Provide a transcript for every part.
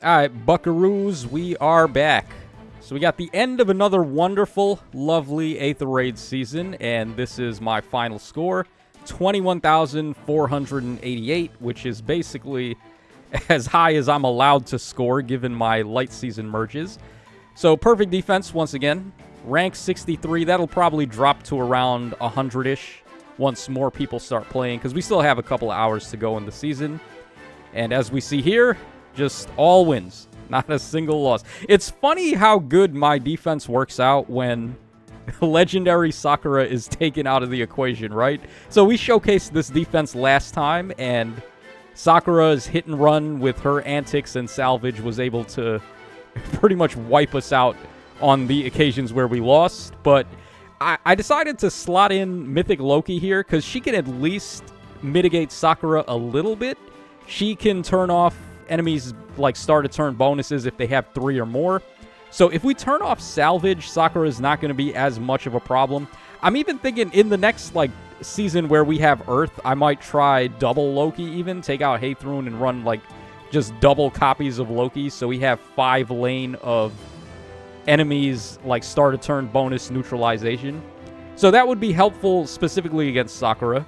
Alright, buckaroos, we are back. So we got the end of another wonderful, lovely Aether Raid season, and this is my final score, 21,488, which is basically as high as I'm allowed to score given my light season merges. So perfect defense once again. Rank 63, that'll probably drop to around 100-ish once more people start playing, because we still have a couple of hours to go in the season. And as we see here, just all wins. Not a single loss. It's funny how good my defense works out when legendary Sakura is taken out of the equation, right? So we showcased this defense last time, and Sakura's hit and run with her antics and salvage was able to pretty much wipe us out on the occasions where we lost. But I decided to slot in Mythic Loki here because she can at least mitigate Sakura a little bit. She can turn off enemies like start a turn bonuses if they have 3 or more. So if we turn off salvage, Sakura is not going to be as much of a problem. I'm even thinking in the next like season where we have Earth, I might try double Loki even, take out Haythrun and run like just double copies of Loki, so we have 5 lane of enemies like start a turn bonus neutralization. So that would be helpful specifically against Sakura.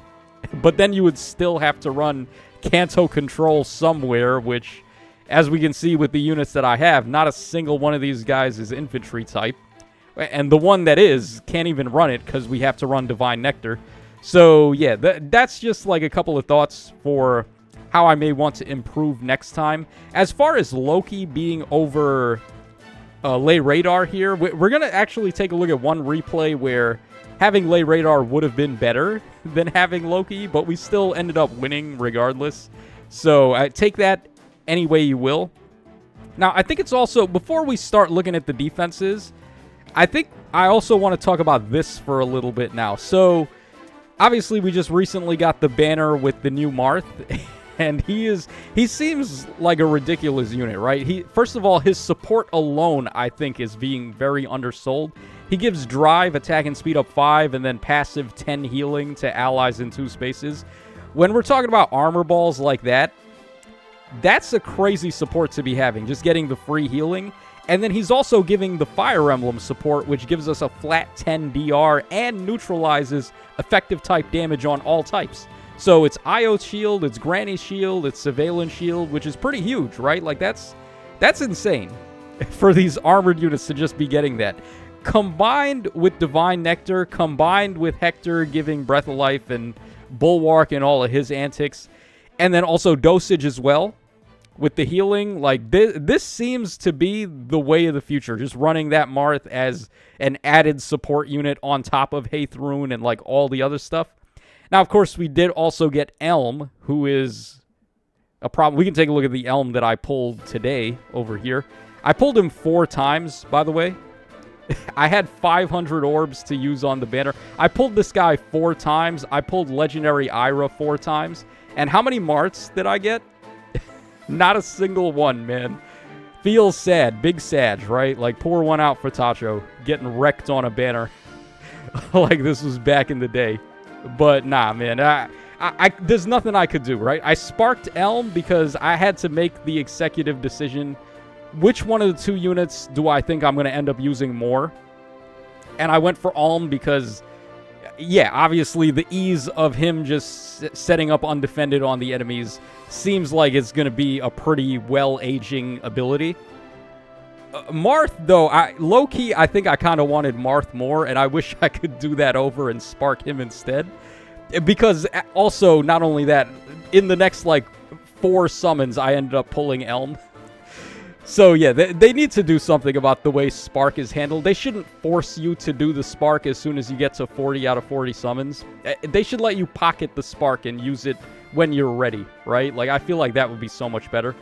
But then you would still have to run Kanto control somewhere, which, as we can see with the units that I have, not a single one of these guys is infantry type. And the one that is can't even run it because we have to run Divine Nectar. So, yeah, that's just like a couple of thoughts for how I may want to improve next time. As far as Loki being over Lay Radar here, we're going to actually take a look at one replay where having Lay Radar would have been better than having Loki, but we still ended up winning regardless. So take that any way you will. Now, I think it's also, before we start looking at the defenses, I think I also want to talk about this for a little bit now. So, obviously, we just recently got the banner with the new Marth, and he seems like a ridiculous unit, right? First of all, his support alone, I think, is being very undersold. He gives drive, attack, and speed up 5, and then passive 10 healing to allies in 2 spaces. When we're talking about armor balls like that, that's a crazy support to be having, just getting the free healing. And then he's also giving the Fire Emblem support, which gives us a flat 10 DR and neutralizes effective type damage on all types. So it's Io's shield, it's Granny's shield, it's Surveillance shield, which is pretty huge, right? Like, that's insane for these armored units to just be getting that. Combined with Divine Nectar, combined with Hector giving Breath of Life and Bulwark and all of his antics, and then also Dosage as well with the healing, like this seems to be the way of the future, just running that Marth as an added support unit on top of Haythrun and like all the other stuff. Now, of course, we did also get Elm, who is a problem. We can take a look at the Elm that I pulled today over here. I pulled him 4 times, by the way. I had 500 orbs to use on the banner. I pulled this guy 4 times. I pulled Legendary Ira 4 times. And how many Marths did I get? Not a single one, man. Feels sad. Big sad, right? Like, pour one out for Tacho. Getting wrecked on a banner. Like this was back in the day. But nah, man. There's nothing I could do, right? I sparked Elm because I had to make the executive decision. Which one of the 2 units do I think I'm going to end up using more? And I went for Alm because, yeah, obviously the ease of him just setting up undefended on the enemies seems like it's going to be a pretty well-aging ability. Marth, though, low-key, I think I kind of wanted Marth more, and I wish I could do that over and spark him instead. Because also, not only that, in the next, like, 4 summons, I ended up pulling Elm. So, yeah, they need to do something about the way Spark is handled. They shouldn't force you to do the Spark as soon as you get to 40 out of 40 summons. They should let you pocket the Spark and use it when you're ready, right? Like, I feel like that would be so much better.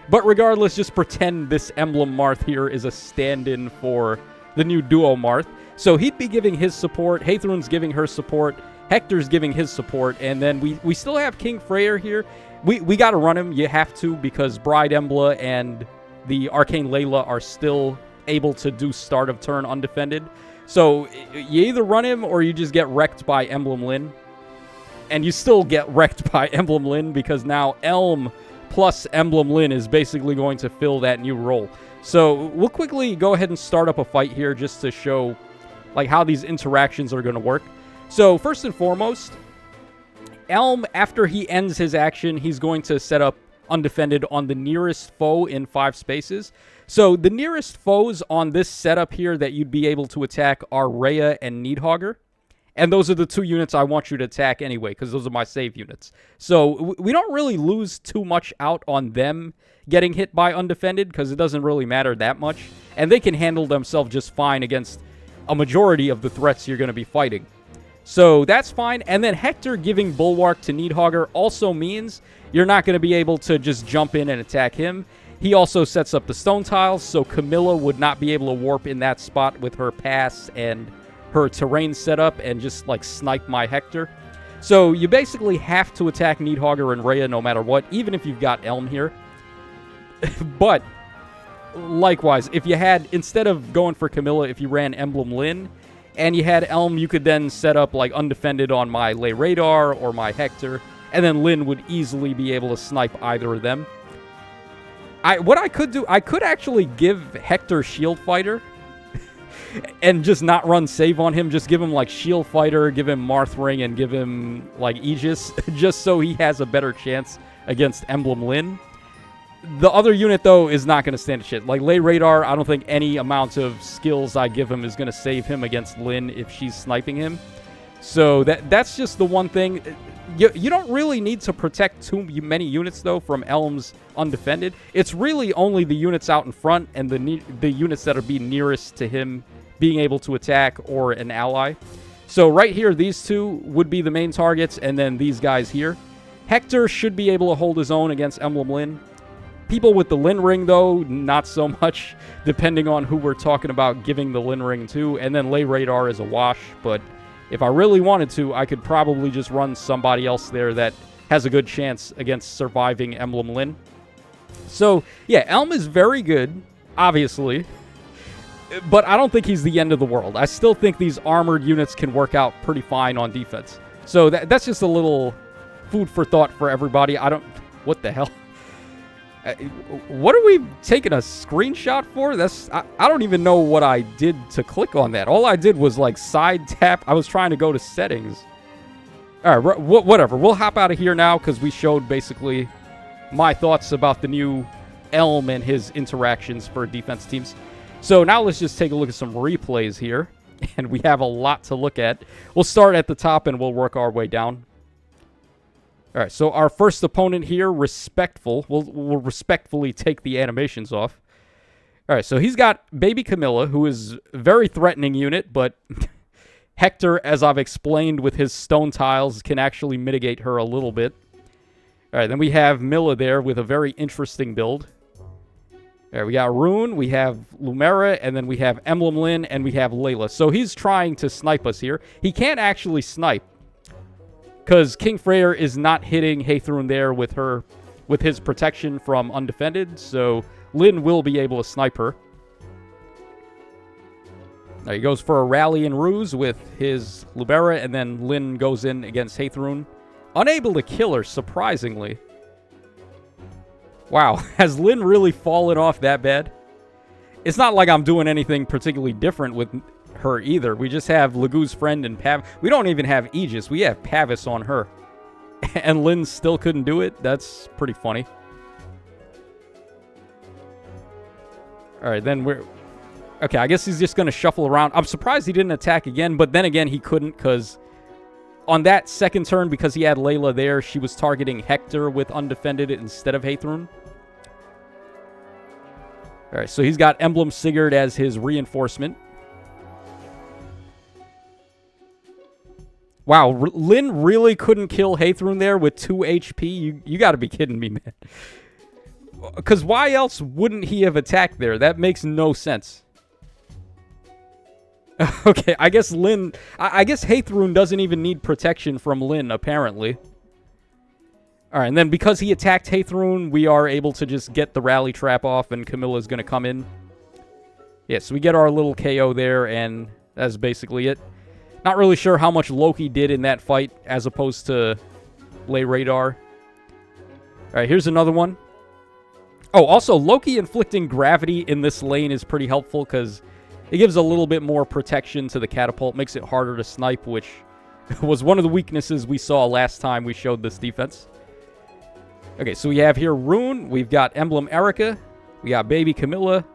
But regardless, just pretend this Emblem Marth here is a stand-in for the new Duo Marth. So he'd be giving his support, Haythrun's giving her support, Hector's giving his support, and then we still have King Freyr here. We gotta run him, you have to, because Bride Embla and the Arcane Layla are still able to do start of turn undefended. So you either run him or you just get wrecked by Emblem Lyn. And you still get wrecked by Emblem Lyn because now Elm plus Emblem Lin is basically going to fill that new role. So we'll quickly go ahead and start up a fight here just to show like how these interactions are going to work. So first and foremost, Elm, after he ends his action, he's going to set up Undefended on the nearest foe in 5 spaces. So the nearest foes on this setup here that you'd be able to attack are Rhea and Needhogger. And those are the 2 units I want you to attack anyway, because those are my save units. So we don't really lose too much out on them getting hit by Undefended, because it doesn't really matter that much. And they can handle themselves just fine against a majority of the threats you're going to be fighting. So that's fine. And then Hector giving Bulwark to Needhogger also means you're not going to be able to just jump in and attack him. He also sets up the stone tiles, so Camilla would not be able to warp in that spot with her pass and her terrain setup and just like snipe my Hector. So you basically have to attack Needhogger and Rhea no matter what, even if you've got Elm here. But likewise, if you had, instead of going for Camilla, if you ran Emblem Lin and you had Elm, you could then set up like Undefended on my Lay Radar or my Hector, and then Lin would easily be able to snipe either of them. What I could do, I could actually give Hector Shield Fighter and just not run save on him. Just give him like Shield Fighter, give him Marth Ring, and give him like Aegis, just so he has a better chance against Emblem Lin. The other unit, though, is not going to stand a shit. Like, Lay Radar, I don't think any amount of skills I give him is going to save him against Lin if she's sniping him. So that's just the one thing. You don't really need to protect too many units, though, from Elm's Undefended. It's really only the units out in front and the units that are being nearest to him being able to attack or an ally. So right here, these 2 would be the main targets, and then these guys here. Hector should be able to hold his own against Emblem Lin. People with the Lin Ring, though, not so much, depending on who we're talking about giving the Lin Ring to. And then Lay Radar is a wash, but if I really wanted to, I could probably just run somebody else there that has a good chance against surviving Emblem Lin. So, yeah, Elm is very good, obviously, but I don't think he's the end of the world. I still think these armored units can work out pretty fine on defense. So that's just a little food for thought for everybody. What the hell? What are we taking a screenshot for? I don't even know what I did to click on that. All I did was like side tap. I was trying to go to settings. All right, whatever. We'll hop out of here now because we showed basically my thoughts about the new Elm and his interactions for defense teams. So now let's just take a look at some replays here. And we have a lot to look at. We'll start at the top and we'll work our way down. All right, so our first opponent here, Respectful. We'll respectfully take the animations off. All right, so he's got Baby Camilla, who is a very threatening unit, but Hector, as I've explained with his stone tiles, can actually mitigate her a little bit. All right, then we have Milla there with a very interesting build. All right, we got Rune, we have Lumera, and then we have Emblem Lin, and we have Layla. So he's trying to snipe us here. He can't actually snipe, because King Freyr is not hitting Haythrun there with his protection from Undefended, so Lin will be able to snipe her. Now he goes for a rally and ruse with his Lubera, and then Lin goes in against Haythrun. Unable to kill her, surprisingly. Wow, has Lin really fallen off that bad? It's not like I'm doing anything particularly different with her either. We just have Lagu's friend and Pav. We don't even have Aegis. We have Pavis on her. And Lin still couldn't do it? That's pretty funny. Alright, then we're... Okay, I guess he's just going to shuffle around. I'm surprised he didn't attack again, but then again, he couldn't because on that second turn, because he had Layla there, she was targeting Hector with Undefended instead of Haythrun. Alright, so he's got Emblem Sigurd as his reinforcement. Wow, Lin really couldn't kill Haythrun there with 2 HP? You gotta be kidding me, man. Because why else wouldn't he have attacked there? That makes no sense. Okay, I guess Lin... I guess Haythrun doesn't even need protection from Lin, apparently. Alright, and then because he attacked Haythrun, we are able to just get the rally trap off, and Camilla's gonna come in. Yeah, so we get our little KO there, and that's basically it. Not really sure how much Loki did in that fight as opposed to Lay Radar. Alright, here's another one. Oh, also, Loki inflicting gravity in this lane is pretty helpful because it gives a little bit more protection to the catapult, makes it harder to snipe, which was one of the weaknesses we saw last time we showed this defense. Okay, so we have here Rune, we've got Emblem Erica, we got Baby Camilla,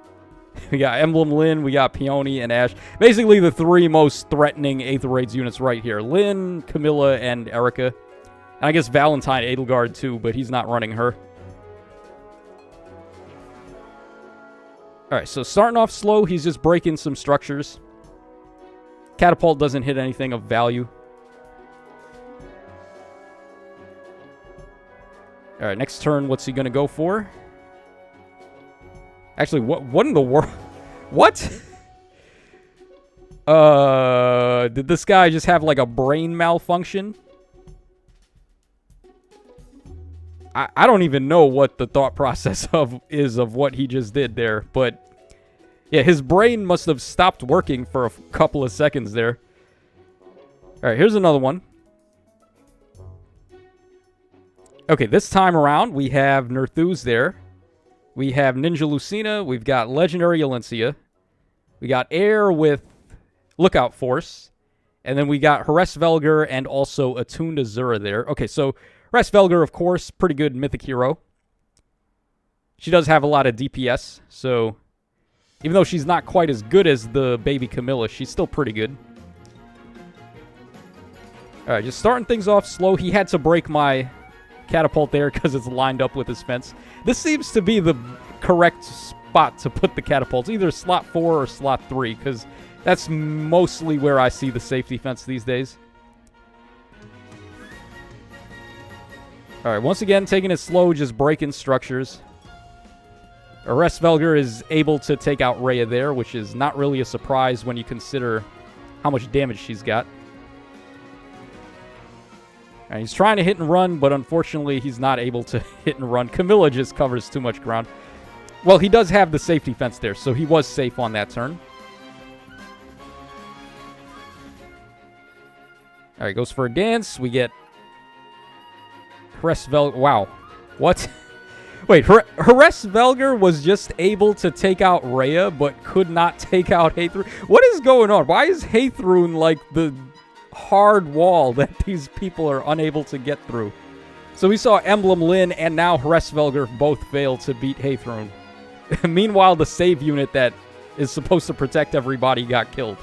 we got Emblem Lynn, we got Peony, and Ash. Basically the three most threatening Aether Raids units right here. Lynn, Camilla, and Erica. And I guess Valentine Edelgard too, but he's not running her. Alright, so starting off slow, he's just breaking some structures. Catapult doesn't hit anything of value. Alright, next turn, what's he going to go for? Actually, what in the world? What? Did this guy just have like a brain malfunction? I don't even know what the thought process is of what he just did there, but yeah, his brain must have stopped working for a couple of seconds there. Alright, here's another one. Okay, this time around, we have Nerthus there. We have Ninja Lucina. We've got Legendary Alencia. We got Air with Lookout Force. And then we got Hresvelgar and also Attuned Azura there. Okay, so Hresvelgar, of course, pretty good mythic hero. She does have a lot of DPS, so even though she's not quite as good as the Baby Camilla, she's still pretty good. Alright, just starting things off slow. He had to break my catapult there because it's lined up with his fence. This seems to be the correct spot to put the catapults, either slot 4 or slot 3, because that's mostly where I see the safety fence these days. Alright, once again, taking it slow, just breaking structures. Hresvelgar is able to take out Rhea there, which is not really a surprise when you consider how much damage she's got. And he's trying to hit and run, but unfortunately he's not able to hit and run. Camilla just covers too much ground. Well, he does have the safety fence there, so he was safe on that turn. Alright, goes for a dance. We get Hresvelgar. Wow. What? Wait, Hresvelgar was just able to take out Rhea, but could not take out Haethrun? What is going on? Why is Haethrun like the hard wall that these people are unable to get through? So we saw Emblem Lynn and now Hresvelgar both fail to beat Haethrun. Meanwhile, the save unit that is supposed to protect everybody got killed.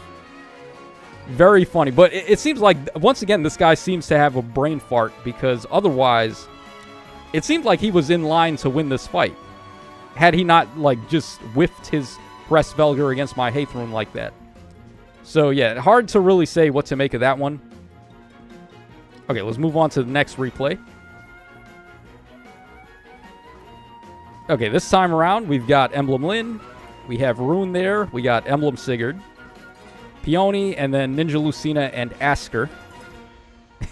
Very funny. But it seems like, once again, this guy seems to have a brain fart, because otherwise, it seemed like he was in line to win this fight. Had he not, like, just whiffed his Hresvelgar against my Haethrun like that. So, yeah, hard to really say what to make of that one. Okay, let's move on to the next replay. Okay, this time around, we've got Emblem Lynn. We have Rune there. We got Emblem Sigurd. Peony, and then Ninja Lucina and Asker.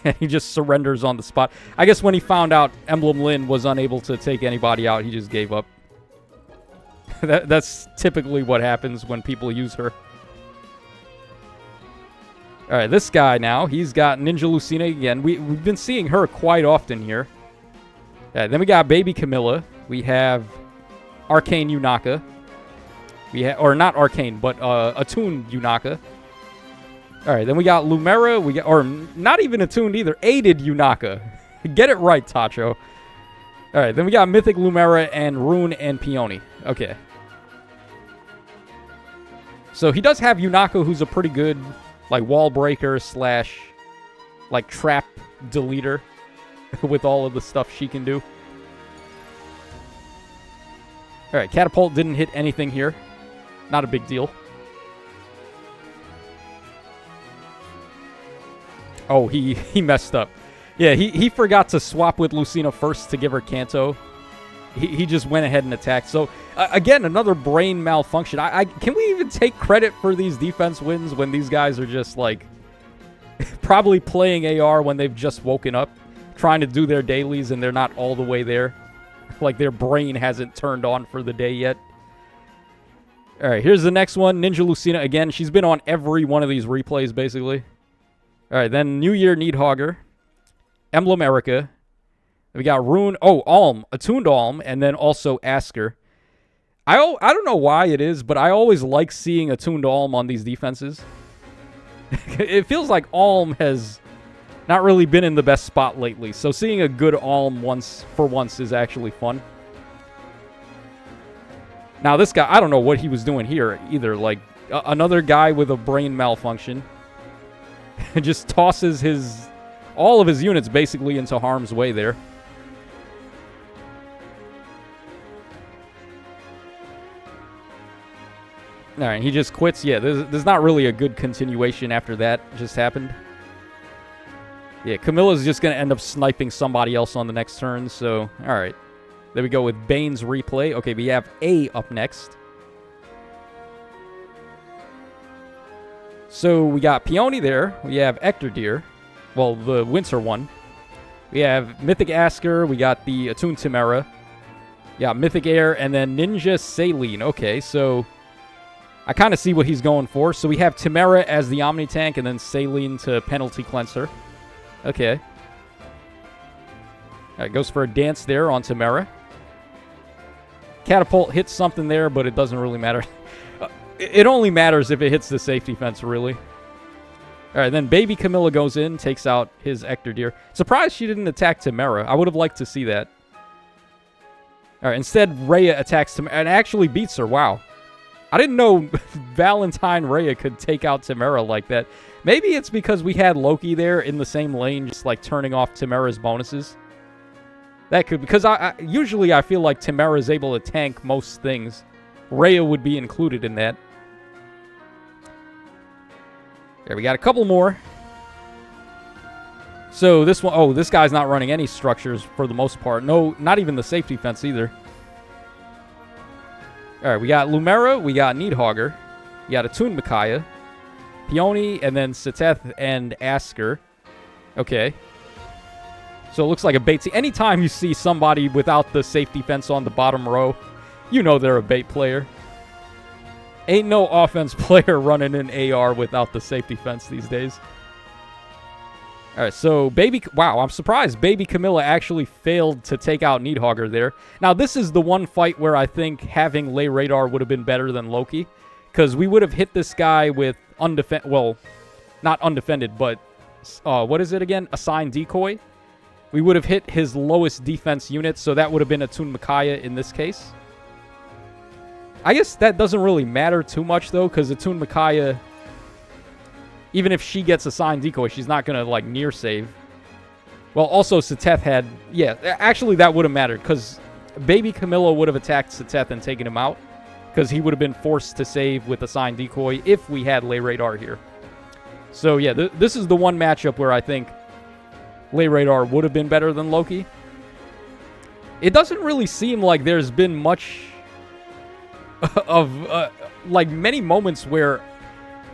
And he just surrenders on the spot. I guess when he found out Emblem Lynn was unable to take anybody out, he just gave up. That's typically what happens when people use her. Alright, this guy now, he's got Ninja Lucina again. We've been seeing her quite often here. Then we got Baby Camilla. We have Arcane Yunaka. Or not Arcane, but Attuned Yunaka. Alright, then we got Lumera. Or not even Attuned either. Aided Yunaka. Get it right, Tacho. Alright, then we got Mythic Lumera and Rune and Peony. Okay. So he does have Yunaka, who's a pretty good, like, wall breaker slash, like, trap deleter with all of the stuff she can do. Alright, Catapult didn't hit anything here. Not a big deal. Oh, he messed up. Yeah, he forgot to swap with Lucina first to give her Kanto. He just went ahead and attacked. So, again, another brain malfunction. Can we even take credit for these defense wins when these guys are just, like, probably playing AR when they've just woken up, trying to do their dailies and they're not all the way there? Like, their brain hasn't turned on for the day yet. Alright, here's the next one. Ninja Lucina again. She's been on every one of these replays, basically. Alright, then New Year Needhogger. Emblem Erica. We got Rune. Oh, Alm. Attuned Alm. And then also Asker. I don't know why it is, but I always like seeing Attuned Alm on these defenses. It feels like Alm has not really been in the best spot lately. So seeing a good Alm once is actually fun. Now this guy, I don't know what he was doing here either. Like another guy with a brain malfunction. Just tosses all of his units basically into harm's way there. All right, he just quits. Yeah, there's not really a good continuation after that just happened. Yeah, Camilla's just going to end up sniping somebody else on the next turn, so, all right. There we go with Bane's replay. Okay, we have A up next. So we got Peony there. We have Ectordeer. Well, the winter one. We have Mythic Asker. We got the Attuned Temera. Yeah, Mythic Air, and then Ninja Saline. Okay, so I kind of see what he's going for. So we have Temera as the Omni Tank, and then Saline to penalty cleanser. Okay. All right, goes for a dance there on Temera. Catapult hits something there, but it doesn't really matter. It only matters if it hits the safety fence, really. All right, then Baby Camilla goes in, takes out his Ectordeer. Surprised she didn't attack Temera. I would have liked to see that. All right, instead, Rhea attacks Temera and actually beats her. Wow. I didn't know Valentine Rhea could take out Temera like that. Maybe it's because we had Loki there in the same lane, just like turning off Temera's bonuses. That could, because usually I feel like Temera is able to tank most things. Rhea would be included in that. There, we got a couple more. So this one, oh, this guy's not running any structures for the most part. No, not even the safety fence either. All right, we got Lumera, we got Needhogger, we got Attuned Micaiah, Peony, and then Seteth and Asker. Okay. So it looks like a bait team. Anytime you see somebody without the safety fence on the bottom row, you know they're a bait player. Ain't no offense player running an AR without the safety fence these days. All right, so wow, I'm surprised Baby Camilla actually failed to take out Needhogger there. Now, this is the one fight where I think having Lay Radar would have been better than Loki, because we would have hit this guy with well, not undefended, but what is it again? Assigned Decoy. We would have hit his lowest defense unit, so that would have been Attuned Micaiah in this case. I guess that doesn't really matter too much, though, because Attuned Micaiah, even if she gets Assigned Decoy, she's not going to, like, near save. Well, also, Seteth had... Yeah, actually, that would have mattered, because Baby Camilla would have attacked Seteth and taken him out, because he would have been forced to save with Assigned Decoy if we had Lay Radar here. So, yeah, this is the one matchup where I think Lay Radar would have been better than Loki. It doesn't really seem like there's been much of, like, many moments where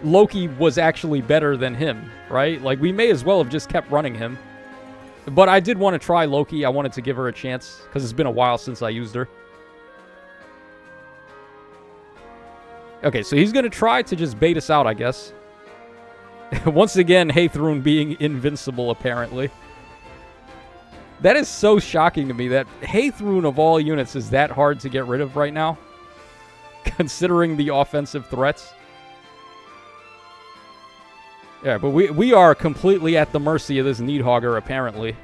Loki was actually better than him, right? Like, we may as well have just kept running him. But I did want to try Loki. I wanted to give her a chance, because it's been a while since I used her. Okay, so he's going to try to just bait us out, I guess. Once again, Haythrun being invincible, apparently. That is so shocking to me that Haythrun of all units is that hard to get rid of right now, considering the offensive threats. Yeah, but we are completely at the mercy of this Needhogger, apparently.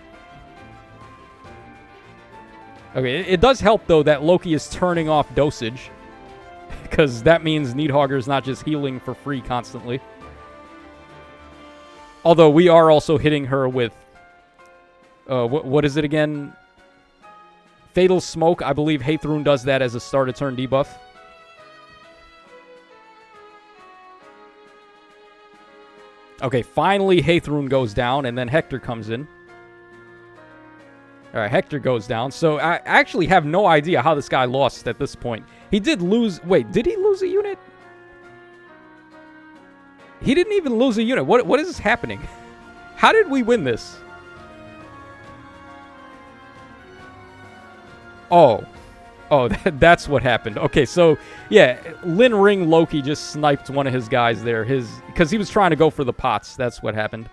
Okay, it does help, though, that Loki is turning off dosage, because that means Needhogger is not just healing for free constantly. Although we are also hitting her with, what is it again? Fatal Smoke. I believe Haythrun does that as a start-of-turn debuff. Okay, finally Haythrun goes down, and then Hector comes in. All right, Hector goes down. So I actually have no idea how this guy lost at this point. He did lose... Wait, did he lose a unit? He didn't even lose a unit. What is happening? How did we win this? Oh, that's what happened. Okay, so, yeah, Lin Ring Loki just sniped one of his guys there. Because he was trying to go for the pots. That's what happened.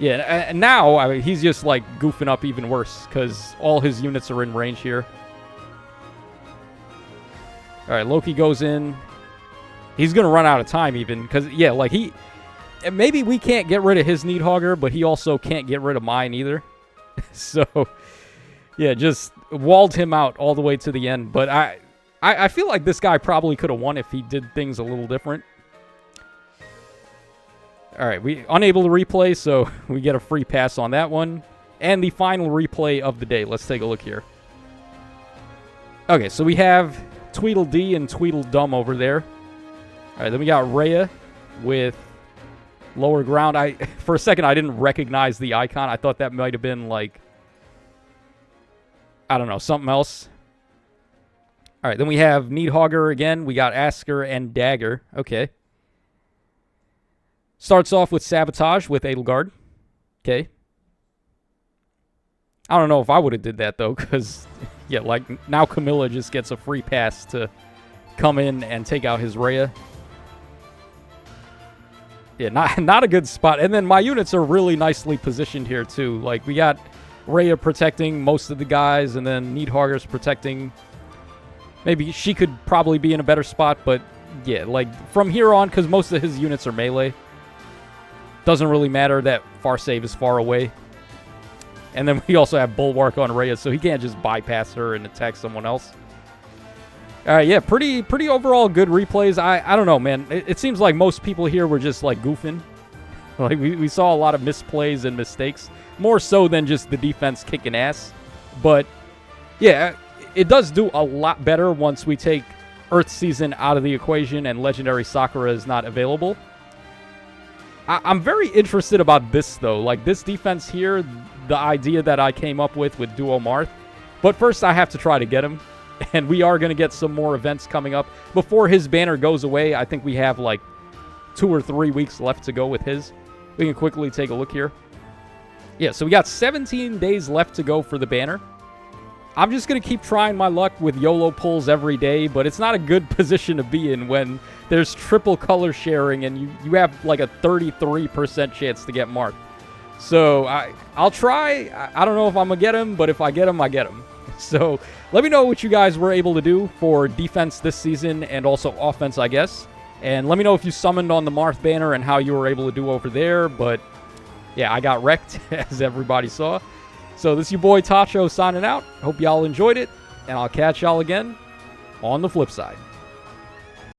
Yeah, and now I mean, he's just like goofing up even worse because all his units are in range here. All right, Loki goes in. He's going to run out of time even because, yeah, like maybe we can't get rid of his Needhogger, but he also can't get rid of mine either. So, yeah, just walled him out all the way to the end. But I feel like this guy probably could have won if he did things a little different. All right, we unable to replay, so we get a free pass on that one. And the final replay of the day. Let's take a look here. Okay, so we have Tweedledee and Tweedledum over there. All right, then we got Rhea with lower ground. For a second, I didn't recognize the icon. I thought that might have been like, I don't know, something else. All right, then we have Needhogger again. We got Asker and Dagger. Okay. Starts off with Sabotage with Edelgard. Okay. I don't know if I would have did that, though, because, yeah, like, now Camilla just gets a free pass to come in and take out his Rhea. Yeah, not a good spot. And then my units are really nicely positioned here, too. Like, we got Rhea protecting most of the guys, and then Needhogger's protecting. Maybe she could probably be in a better spot, but, yeah, like, from here on, because most of his units are melee, doesn't really matter that Farsave is far away. And then we also have Bulwark on Rhea, so he can't just bypass her and attack someone else. All right, yeah, pretty overall good replays. I don't know, man. It seems like most people here were just, like, goofing. Like, we saw a lot of misplays and mistakes. More so than just the defense kicking ass. But, yeah, it does do a lot better once we take Earth Season out of the equation and Legendary Sakura is not available. I'm very interested about this, though. Like, this defense here, the idea that I came up with Duo Marth. But first, I have to try to get him. And we are going to get some more events coming up. Before his banner goes away, I think we have, like, 2 or 3 weeks left to go with his. We can quickly take a look here. Yeah, so we got 17 days left to go for the banner. I'm just going to keep trying my luck with YOLO pulls every day, but it's not a good position to be in when there's triple color sharing and you have like a 33% chance to get Marth. So I'll try. I don't know if I'm going to get him, but if I get him, I get him. So let me know what you guys were able to do for defense this season and also offense, I guess. And let me know if you summoned on the Marth banner and how you were able to do over there. But yeah, I got wrecked, as everybody saw. So this is your boy Tacho signing out. Hope y'all enjoyed it, and I'll catch y'all again on the flip side.